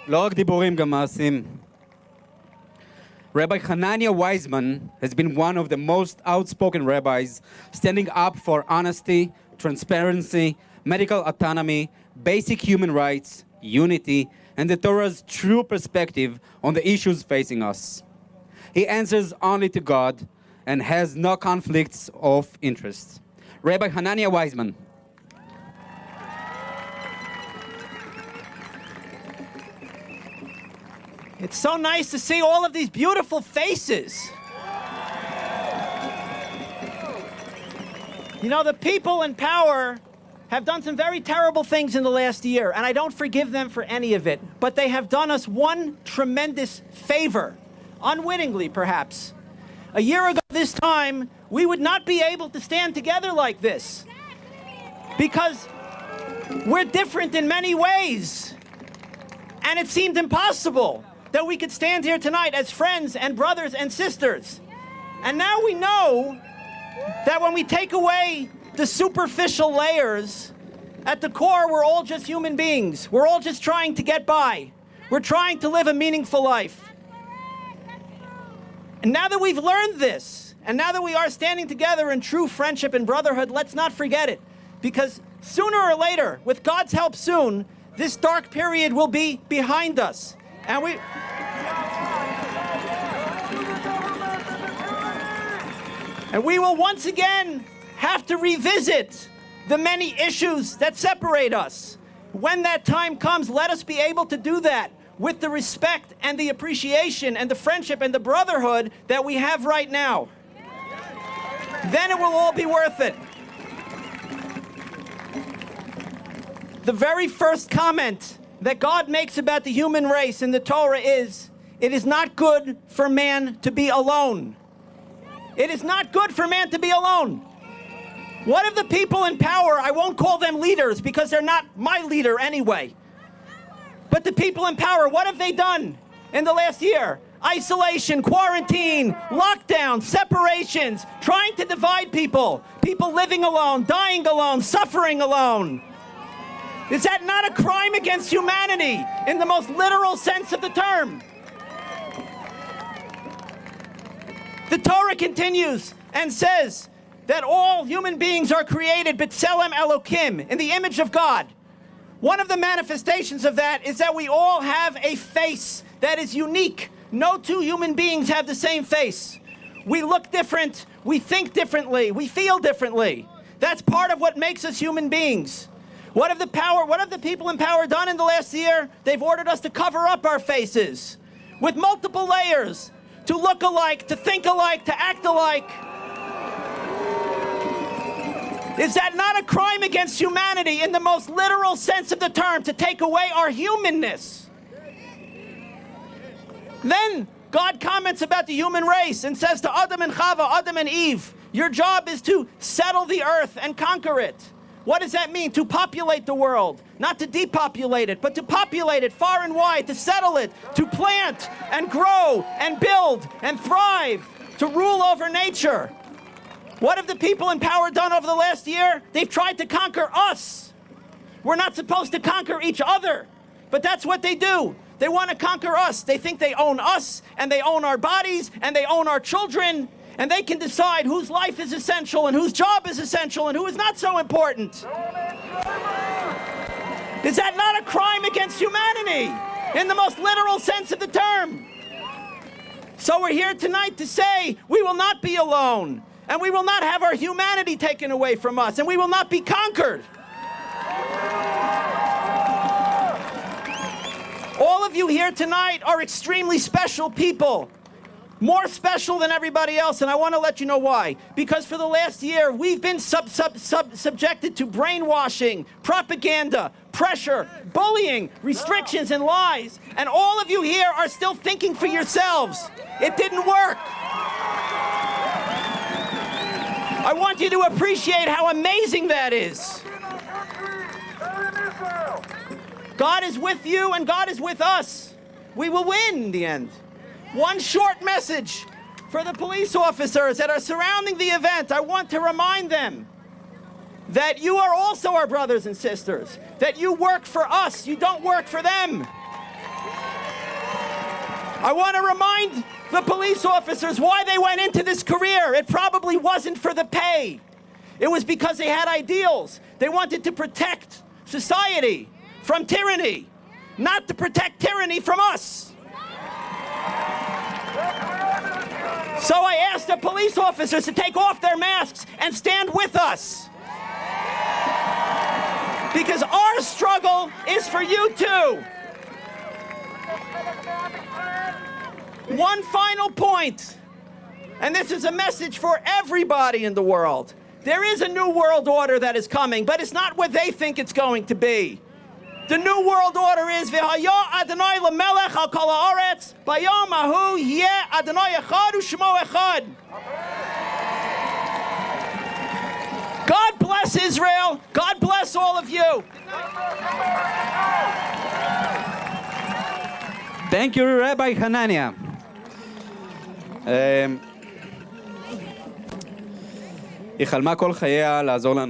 לא רק דיבורים, גם מעשים. Rabbi Hanania Weizmann has been one of the most outspoken rabbis, standing up for honesty, transparency, medical autonomy, basic human rights, unity, and the Torah's true perspective on the issues facing us. He answers only to God and has no conflicts of interest. Rabbi Hanania Weizmann. It's so nice to see all of these beautiful faces. You know, the people in power have done some very terrible things in the last year, and I don't forgive them for any of it. But they have done us one tremendous favor, unwittingly perhaps. A year ago this time, we would not be able to stand together like this, because we're different in many ways. And it seemed impossible that we could stand here tonight as friends and brothers and sisters. And now we know that when we take away the superficial layers, at the core, we're all just human beings. We're all just trying to get by. We're trying to live a meaningful life. And now that we've learned this, and now that we are standing together in true friendship and brotherhood, let's not forget it. Because sooner or later, with God's help soon, this dark period will be behind us. And we will once again have to revisit the many issues that separate us. When that time comes, let us be able to do that with the respect and the appreciation and the friendship and the brotherhood that we have right now. Then it will all be worth it. The very first comment that God makes about the human race in the Torah is, it is not good for man to be alone. It is not good for man to be alone. What if the people in power, I won't call them leaders because they're not my leader anyway, but the people in power, what have they done in the last year? Isolation, quarantine, lockdown, separations, trying to divide people, people living alone, dying alone, suffering alone. Is that not a crime against humanity in the most literal sense of the term? The Torah continues and says that all human beings are created b'tselem Elokim, in the image of God. One of the manifestations of that is that we all have a face that is unique. No two human beings have the same face. We look different, we think differently, we feel differently. That's part of what makes us human beings. What have the people in power done in the last year? They've ordered us to cover up our faces with multiple layers, to look alike, to think alike, to act alike. Is that not a crime against humanity in the most literal sense of the term, to take away our humanness? Then God comments about the human race and says to Adam and Chava, Adam and Eve, your job is to settle the earth and conquer it. What does that mean? To populate the world. Not to depopulate it, but to populate it far and wide, to settle it, to plant and grow and build and thrive, to rule over nature. What have the people in power done over the last year? They've tried to conquer us. We're not supposed to conquer each other, but that's what they do. They want to conquer us. They think they own us, and they own our bodies, and they own our children. And they can decide whose life is essential and whose job is essential and who is not so important. Is that not a crime against humanity in the most literal sense of the term? So we're here tonight to say we will not be alone, and we will not have our humanity taken away from us, and we will not be conquered. All of you here tonight are extremely special people. More special than everybody else, and I want to let you know why. Because for the last year, we've been subjected to brainwashing, propaganda, pressure, bullying, restrictions, and lies. And all of you here are still thinking for yourselves. It didn't work. I want you to appreciate how amazing that is. God is with you, and God is with us. We will win in the end. One short message for the police officers that are surrounding the event. I want to remind them that you are also our brothers and sisters, that you work for us, you don't work for them. I want to remind the police officers why they went into this career. It probably wasn't for the pay. It was because they had ideals. They wanted to protect society from tyranny, not to protect tyranny from us. So I asked the police officers to take off their masks and stand with us. Because our struggle is for you too. One final point, and this is a message for everybody in the world. There is a new world order that is coming, but it's not what they think it's going to be. The new world order is V'haya Adonai lemelech al kol haaretz bayom hahu yeh Adonai echad u'shmo echad. God bless Israel. God bless all of you. Thank you, Rabbi Hanania. היא חלמה כל חייה לעזור לנו.